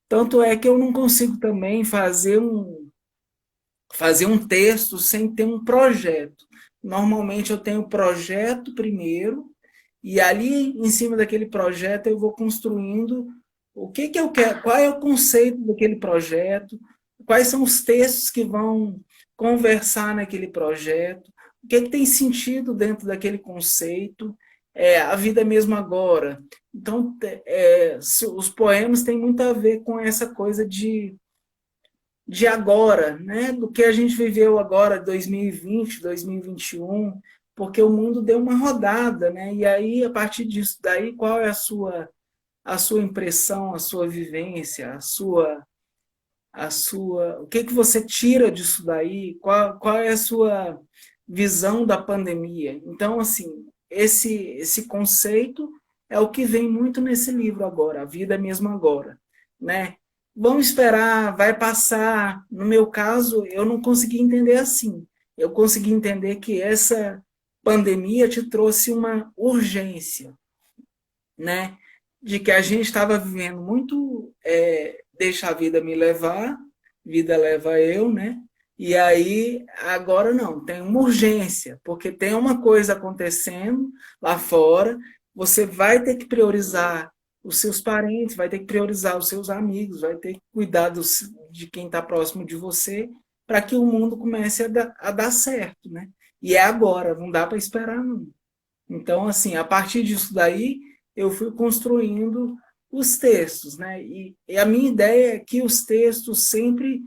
Tanto é que eu não consigo também fazer um texto sem ter um projeto. Normalmente eu tenho o projeto primeiro, e ali, em cima daquele projeto, eu vou construindo o que eu quero, qual é o conceito daquele projeto, quais são os textos que vão conversar naquele projeto, o que tem sentido dentro daquele conceito, a vida mesmo agora. Então, os poemas têm muito a ver com essa coisa de agora, né? Do que a gente viveu agora, 2020, 2021, porque o mundo deu uma rodada, né? E aí, a partir disso daí, qual é a sua impressão, a sua vivência, o que você tira disso daí? Qual é a sua visão da pandemia? Então, assim, esse conceito é o que vem muito nesse livro agora, A Vida é Mesmo Agora, né? Vamos esperar, vai passar. No meu caso, eu não consegui entender assim. Eu consegui entender que essa pandemia te trouxe uma urgência, né? De que a gente estava vivendo muito, deixa a vida me levar, vida leva eu, né? E aí, agora não, tem uma urgência, porque tem uma coisa acontecendo lá fora, você vai ter que priorizar, os seus parentes, vai ter que priorizar os seus amigos, vai ter que cuidar de quem está próximo de você, para que o mundo comece a dar certo, né? E é agora, não dá para esperar, não. Então, assim, a partir disso daí, eu fui construindo os textos, né? E a minha ideia é que os textos sempre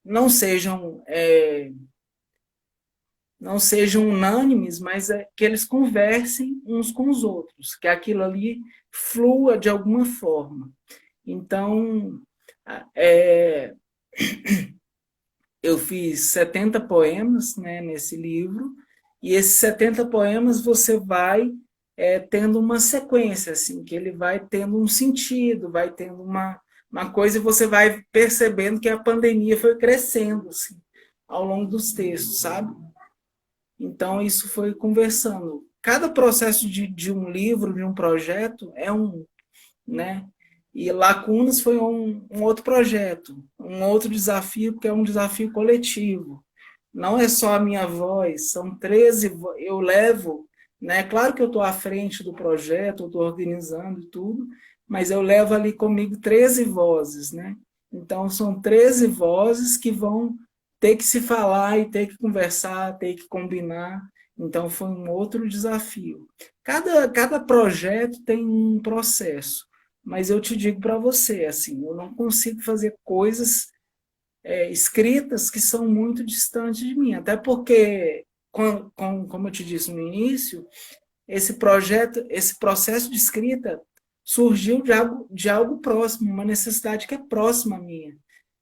não sejam não sejam unânimes, mas que eles conversem uns com os outros, que aquilo ali flua de alguma forma. Então, é, eu fiz 70 poemas, né, nesse livro, e esses 70 poemas você vai tendo uma sequência, assim, que ele vai tendo um sentido, vai tendo uma coisa, e você vai percebendo que a pandemia foi crescendo assim, ao longo dos textos, sabe? Então, isso foi conversando. Cada processo de um livro, de um projeto, né? E Lacunas foi um outro projeto, um outro desafio, porque é um desafio coletivo. Não é só a minha voz, são 13, eu levo, né? Claro que eu estou à frente do projeto, eu estou organizando tudo, mas eu levo ali comigo 13 vozes, né? Então, são 13 vozes que vão ter que se falar e ter que conversar, ter que combinar. Então, foi um outro desafio. Cada projeto tem um processo, mas eu te digo para você, assim, eu não consigo fazer coisas escritas que são muito distantes de mim, até porque, como eu te disse no início, esse processo de escrita surgiu de algo próximo, uma necessidade que é próxima à minha.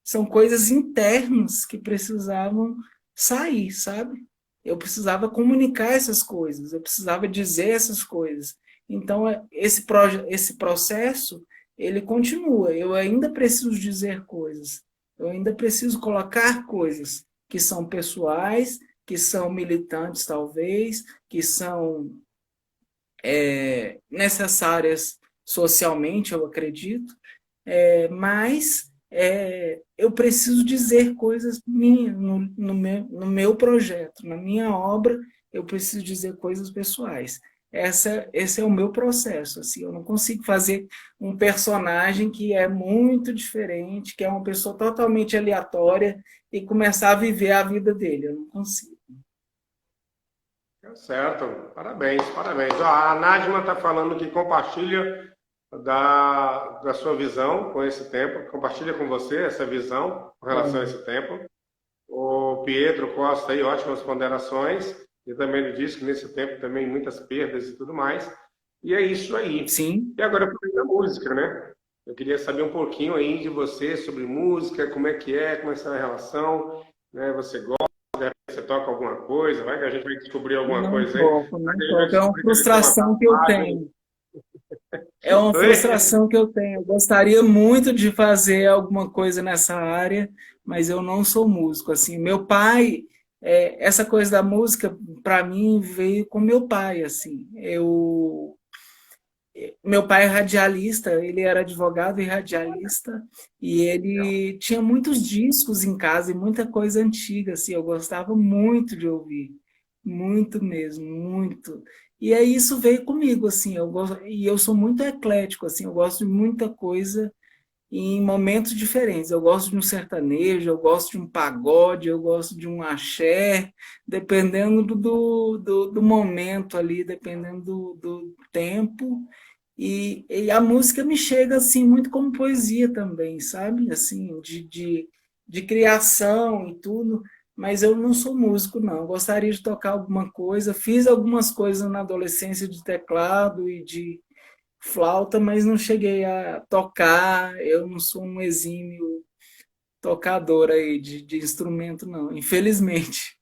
São coisas internas que precisavam sair, sabe? Eu precisava comunicar essas coisas, eu precisava dizer essas coisas. Então, esse processo, ele continua. Eu ainda preciso dizer coisas, eu ainda preciso colocar coisas que são pessoais, que são militantes, talvez, que são necessárias socialmente, eu acredito, mas eu preciso dizer coisas minhas no meu projeto, na minha obra, eu preciso dizer coisas pessoais. Esse é o meu processo. Assim, eu não consigo fazer um personagem que é muito diferente, que é uma pessoa totalmente aleatória e começar a viver a vida dele. Eu não consigo. Tá certo, parabéns, parabéns. Ó, a Nájima está falando que compartilha da sua visão com esse tempo, compartilha com você essa visão com relação a esse tempo. O Pietro Costa aí, ótimas ponderações, e também ele disse que nesse tempo também muitas perdas e tudo mais. E é isso aí. Sim. E agora para a música, né? Eu queria saber um pouquinho aí de você sobre música, como é essa relação, né? Você gosta, você toca alguma coisa, vai que a gente vai descobrir alguma Não coisa aí. toco, não A gente vai toco. É uma descobrir que ele tem uma frustração que eu tatuagem. tenho. É uma Oi? frustração que eu tenho. Eu gostaria muito de fazer alguma coisa nessa área, mas eu não sou músico. Assim, meu pai, essa coisa da música, para mim, veio com meu pai. Assim, meu pai é radialista, ele era advogado e radialista, e ele tinha muitos discos em casa e muita coisa antiga, assim, eu gostava muito de ouvir, muito mesmo, muito. E aí isso veio comigo, assim, e eu sou muito eclético, assim, eu gosto de muita coisa em momentos diferentes. Eu gosto de um sertanejo, eu gosto de um pagode, eu gosto de um axé, dependendo do momento ali, dependendo do tempo. E a música me chega assim muito como poesia também, sabe? Assim, de criação e tudo, mas eu não sou músico, não. Eu gostaria de tocar alguma coisa, fiz algumas coisas na adolescência de teclado e de flauta, mas não cheguei a tocar. Eu não sou um exímio tocador aí de instrumento, não, infelizmente.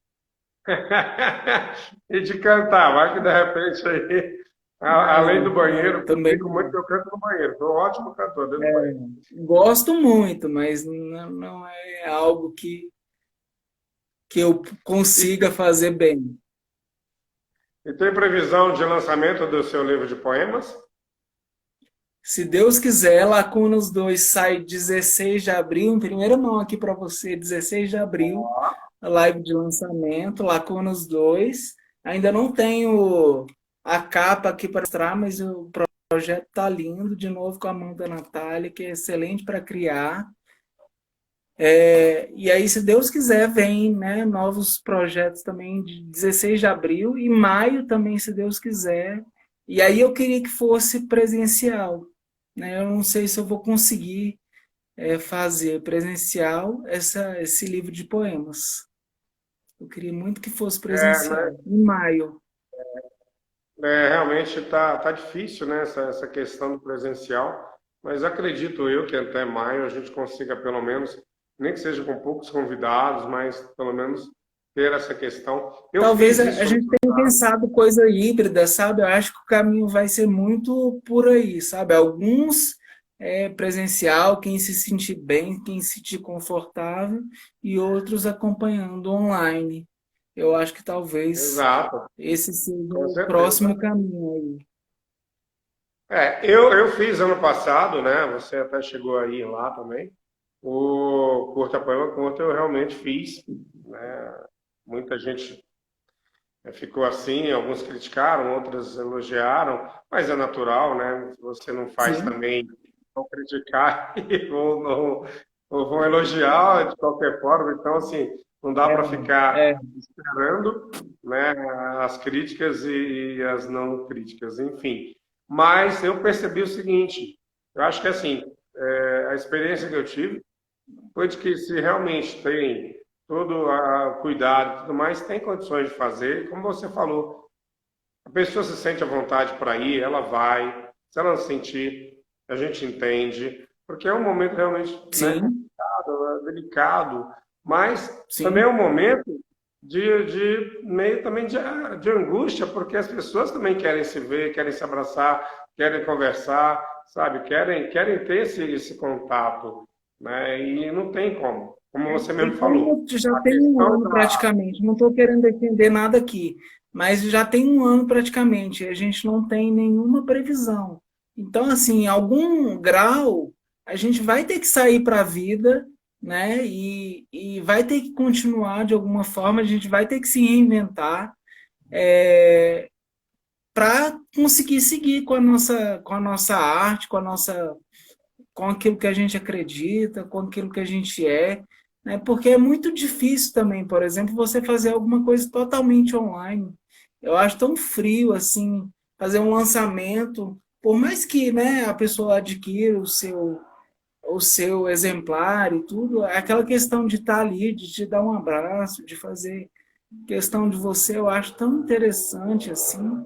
E de cantar, vai que de repente aí, além do Não, banheiro, eu também brinco muito não. que eu canto no banheiro, sou um ótimo cantor dentro do banheiro. Gosto muito, mas não é algo que eu E, consiga fazer bem. e tem previsão de lançamento do seu livro de poemas? Se Deus quiser, Lacunas 2 sai 16 de abril, em primeira mão aqui para você, 16 de abril, a live de lançamento, Lacunas 2. Ainda não tenho a capa aqui para mostrar, mas o projeto tá lindo, de novo com a mão da Natália, que é excelente para criar. E aí, se Deus quiser, vem, né, novos projetos também de 16 de abril e maio também, se Deus quiser. E aí eu queria que fosse presencial, né? Eu não sei se eu vou conseguir fazer presencial esse livro de poemas. Eu queria muito que fosse Né? presencial, em maio. Realmente tá difícil, né, essa questão do presencial, mas acredito eu que até maio a gente consiga pelo menos, nem que seja com poucos convidados, mas pelo menos ter essa questão. Eu Talvez fiz a isso ano gente tenha passado. pensado coisa híbrida, sabe? Eu acho que o caminho vai ser muito por aí, sabe? Alguns presencial, quem se sentir bem, quem se sentir confortável, e outros acompanhando online. Eu acho que talvez Exato, esse seja com o certeza. próximo caminho aí. Eu fiz ano passado, né? Você até chegou aí lá também. O Curta Poema Curta eu realmente fiz, né? Muita gente ficou assim, alguns criticaram, outros elogiaram, mas é natural, né? Você não faz Sim, também vão criticar e ou vão elogiar de qualquer forma. Então, assim, não dá para ficar é, esperando, né, as críticas e as não críticas, enfim. Mas eu percebi o seguinte, eu acho que assim, a experiência que eu tive foi de que se realmente tem todo o cuidado e tudo mais, tem condições de fazer, como você falou, a pessoa se sente à vontade para ir, ela vai, se ela não sentir, a gente entende, porque é um momento realmente, né, sim, complicado, delicado, mas também é sim. um momento de meio também de angústia, porque as pessoas também querem se ver, querem se abraçar, querem conversar, sabe? Querem ter esse contato, né? E não tem como. Como você E mesmo falou, como já a tem um questão ano praticamente, não estou querendo defender nada aqui, mas já tem um ano praticamente, e a gente não tem nenhuma previsão. Então, assim, em algum grau, a gente vai ter que sair para a vida, né? E vai ter que continuar de alguma forma, a gente vai ter que se reinventar para conseguir seguir com a nossa arte, com aquilo que a gente acredita, com aquilo que a gente é, né? Porque é muito difícil também, por exemplo, você fazer alguma coisa totalmente online. Eu acho tão frio assim, fazer um lançamento, por mais que, né, a pessoa adquira o seu exemplar e tudo, é aquela questão de estar ali, de te dar um abraço, de fazer questão de você, eu acho tão interessante assim,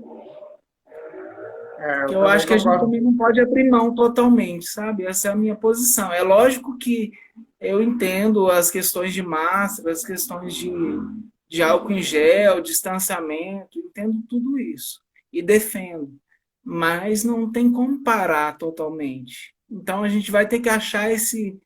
que eu eu também acho que a gente concordo. também não pode abrir mão totalmente, sabe? Essa é a minha posição. É lógico que eu entendo as questões de máscara, as questões de álcool em gel, distanciamento, entendo tudo isso e defendo, mas não tem como parar totalmente. Então a gente vai ter que achar esse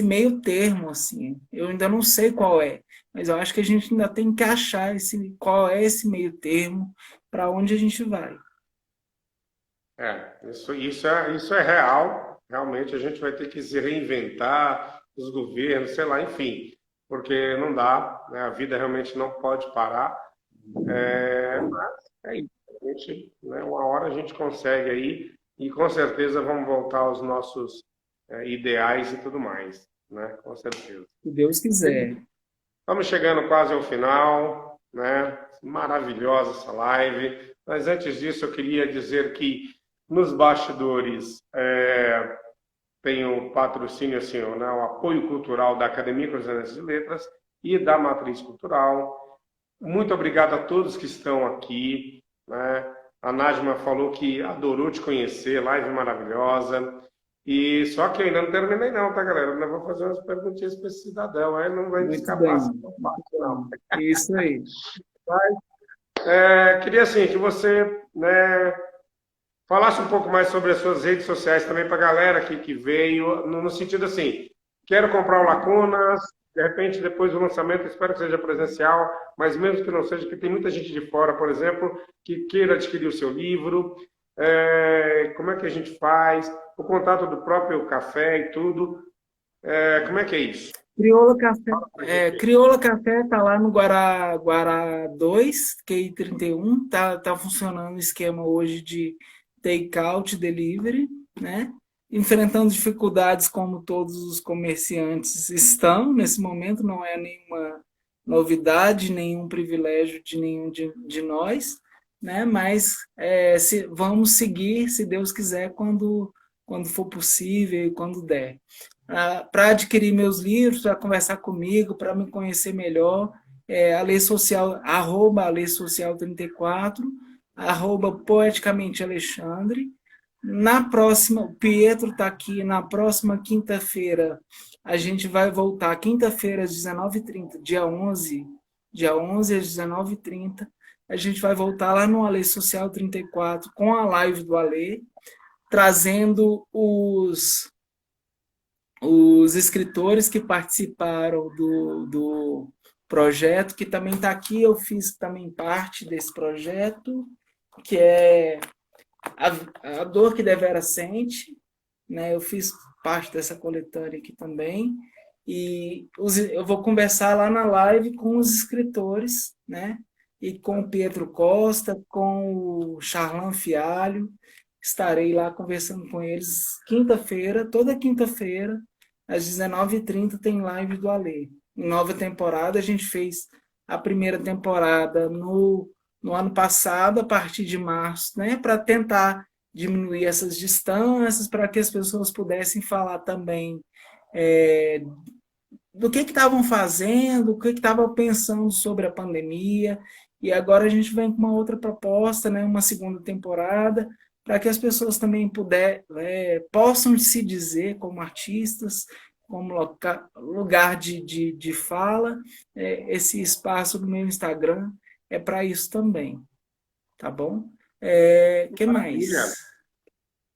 meio termo, assim. Eu ainda não sei qual é, mas eu acho que a gente ainda tem que achar qual é esse meio termo para onde a gente vai. Isso é real. Realmente a gente vai ter que se reinventar, os governos, sei lá, enfim, porque não dá, né? A vida realmente não pode parar. Mas é isso. A gente, né, uma hora a gente consegue aí e com certeza vamos voltar aos nossos ideais e tudo mais, né? Com certeza. Se Deus quiser. Estamos chegando quase ao final, né? Maravilhosa essa live. Mas antes disso, eu queria dizer que nos bastidores tem o patrocínio, assim, né? O apoio cultural da Academia Cruzeirense de Letras e da Matriz Cultural. Muito obrigado a todos que estão aqui, né? A Najma falou que adorou te conhecer, live maravilhosa. E só que eu ainda não terminei não, tá, galera? Eu ainda vou fazer umas perguntinhas para esse cidadão, aí não vai Muito escapar bem, essa muito parte, não. bem. Isso aí. Queria assim que você, né, falasse um pouco mais sobre as suas redes sociais também para a galera que veio, no sentido assim, quero comprar o Lacunas, de repente depois do lançamento, espero que seja presencial, mas mesmo que não seja, que tem muita gente de fora, por exemplo, que queira adquirir o seu livro, como é que a gente faz, o contato do próprio café e tudo, como é que é isso? Crioula Café, Fala pra gente aí. Crioula Café tá lá no Guará 2, QI 31, tá funcionando o esquema hoje de take-out, delivery, né? Enfrentando dificuldades como todos os comerciantes estão nesse momento, não é nenhuma novidade, nenhum privilégio de nenhum de nós, né? Mas vamos seguir, se Deus quiser, quando for possível e quando der. Para adquirir meus livros, para conversar comigo, para me conhecer melhor, a Lei Social, arroba a Lei Social 34, arroba Poeticamente Alexandre. Na próxima, o Pietro está aqui, na próxima quinta-feira, a gente vai voltar, quinta-feira às 19h30, dia 11 às 19h30, a gente vai voltar lá no Ale Social 34, com a live do Ale, trazendo os escritores que participaram do projeto, que também está aqui, eu fiz também parte desse projeto, que é A Dor que Devera Sente, né? Eu fiz parte dessa coletânea aqui também, e eu vou conversar lá na live com os escritores, né? E com o Pietro Costa, com o Charlan Fialho, estarei lá conversando com eles quinta-feira, toda quinta-feira, às 19h30 tem live do Alê. Em nova temporada, a gente fez a primeira temporada no ano passado, a partir de março, né, para tentar diminuir essas distâncias, para que as pessoas pudessem falar também do que estavam fazendo, o que estavam pensando sobre a pandemia. E agora a gente vem com uma outra proposta, né, uma segunda temporada, para que as pessoas também possam se dizer como artistas, como lugar de fala. Esse espaço do meu Instagram é para isso também, tá bom? Que mais?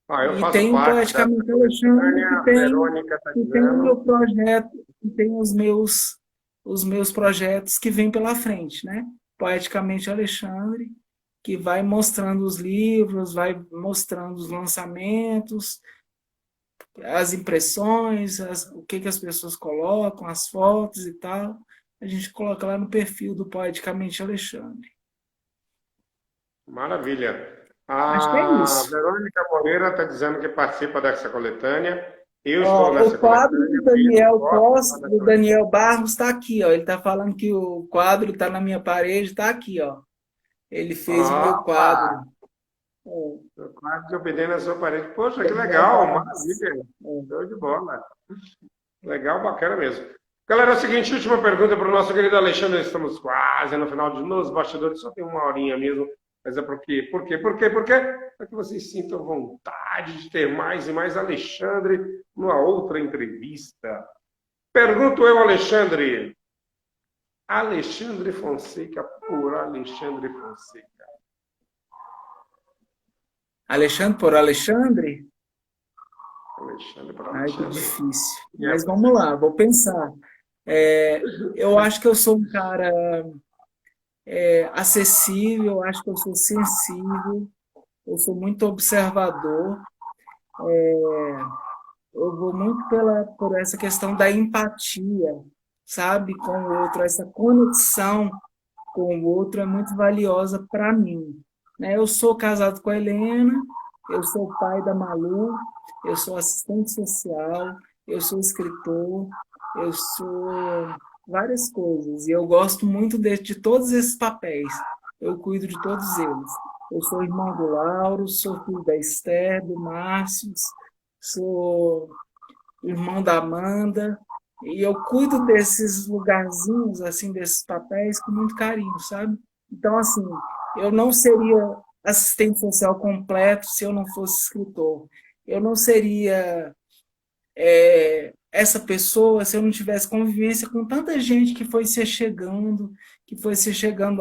Eu E faço tem o parte Poeticamente Alexandre, Verônica tá que tem o dizendo. meu projeto, que tem os meus projetos que vêm pela frente, né? Poeticamente Alexandre, que vai mostrando os livros, vai mostrando os lançamentos, as impressões, o que as pessoas colocam, as fotos e tal. A gente coloca lá no perfil do Poeticamente Alexandre. Maravilha. Acho que é A isso. Verônica Moreira está dizendo que participa dessa coletânea. Eu estou nessa O quadro coletânea. do Daniel Barros está aqui, ó. Ele está falando que o quadro está na minha parede, está aqui, ó. Ele fez o meu quadro. O quadro de obediência na sua parede. Poxa, que legal, maravilha. Show de bola. Legal, bacana mesmo. Galera, é o seguinte, última pergunta para o nosso querido Alexandre. Estamos quase no final de Nos Bastidores, só tem uma horinha mesmo. Mas é por quê? Por quê? Para que vocês sintam vontade de ter mais e mais Alexandre numa outra entrevista. Pergunto eu, Alexandre. Alexandre Fonseca por Alexandre Fonseca. Alexandre por Alexandre? Alexandre por Ai, que Alexandre. difícil. Mas vamos lá, vou pensar. Eu acho que eu sou um cara acessível, acho que eu sou sensível, eu sou muito observador, eu vou muito por essa questão da empatia, sabe, com o outro, essa conexão com o outro é muito valiosa para mim, né? Eu sou casado com a Helena, eu sou pai da Malu, eu sou assistente social, eu sou escritor, eu sou várias coisas, e eu gosto muito de todos esses papéis, eu cuido de todos eles. Eu sou irmão do Lauro, sou filho da Esther, do Márcio, sou irmão da Amanda, e eu cuido desses lugarzinhos, assim, desses papéis com muito carinho, sabe? Então, assim, eu não seria assistente social completo se eu não fosse escritor. Eu não seria essa pessoa se eu não tivesse convivência com tanta gente que foi se chegando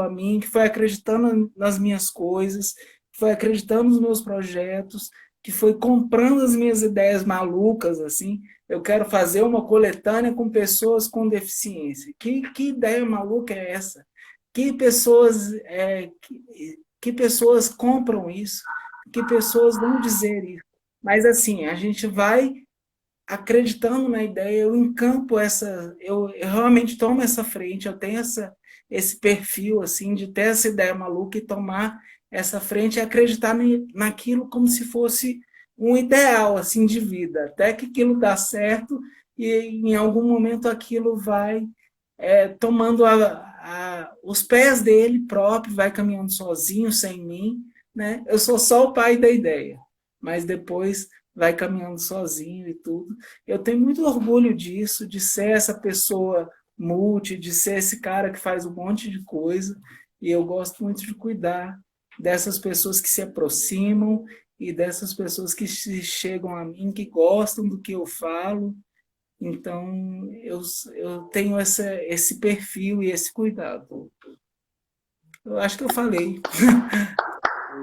a mim, que foi acreditando nas minhas coisas, que foi acreditando nos meus projetos, que foi comprando as minhas ideias malucas, assim. Eu quero fazer uma coletânea com pessoas com deficiência. Que ideia maluca é essa? Que pessoas compram isso? Que pessoas vão dizer isso? Mas, assim, a gente vai acreditando na ideia, eu encampo eu realmente tomo essa frente, eu tenho esse perfil, assim, de ter essa ideia maluca e tomar essa frente e acreditar naquilo como se fosse um ideal assim de vida, até que aquilo dá certo e em algum momento aquilo vai tomando os pés dele próprio, vai caminhando sozinho, sem mim, né? Eu sou só o pai da ideia, mas depois vai caminhando sozinho e tudo. Eu tenho muito orgulho disso, de ser essa pessoa multi, de ser esse cara que faz um monte de coisa, e eu gosto muito de cuidar dessas pessoas que se aproximam e dessas pessoas que chegam a mim, que gostam do que eu falo. Então, eu tenho esse perfil e esse cuidado. Eu acho que eu falei.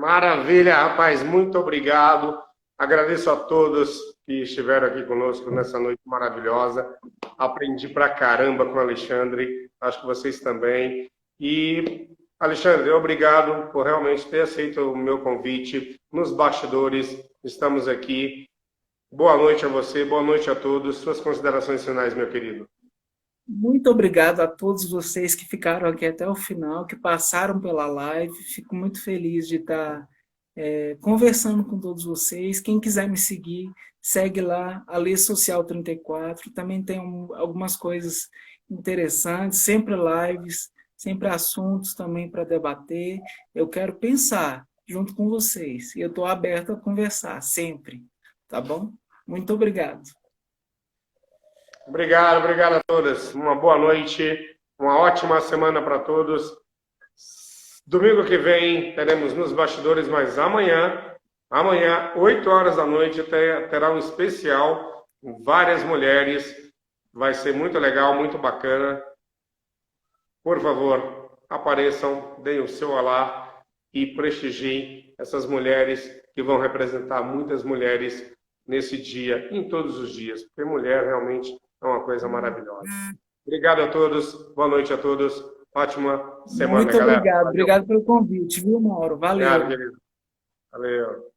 Maravilha, rapaz, muito obrigado. Agradeço a todos que estiveram aqui conosco nessa noite maravilhosa. Aprendi pra caramba com o Alexandre, acho que vocês também. E, Alexandre, obrigado por realmente ter aceito o meu convite. Nos bastidores, estamos aqui. Boa noite a você, boa noite a todos. Suas considerações finais, meu querido. Muito obrigado a todos vocês que ficaram aqui até o final, que passaram pela live. Fico muito feliz de estar conversando com todos vocês. Quem quiser me seguir, segue lá, Alê Social 34. Também tem algumas coisas interessantes, sempre lives, sempre assuntos também para debater. Eu quero pensar junto com vocês e eu estou aberto a conversar sempre, tá bom? Muito obrigado. Obrigado a todas. Uma boa noite, uma ótima semana para todos. Domingo que vem teremos nos bastidores, mas amanhã, 8 horas da noite, terá um especial com várias mulheres. Vai ser muito legal, muito bacana. Por favor, apareçam, deem o seu alá e prestigiem essas mulheres que vão representar muitas mulheres nesse dia, em todos os dias, porque mulher realmente é uma coisa maravilhosa. Obrigado a todos, boa noite a todos, ótima semana, Muito galera. obrigado, Valeu. obrigado pelo convite, viu, Mauro? Valeu. Obrigado, querido. Valeu.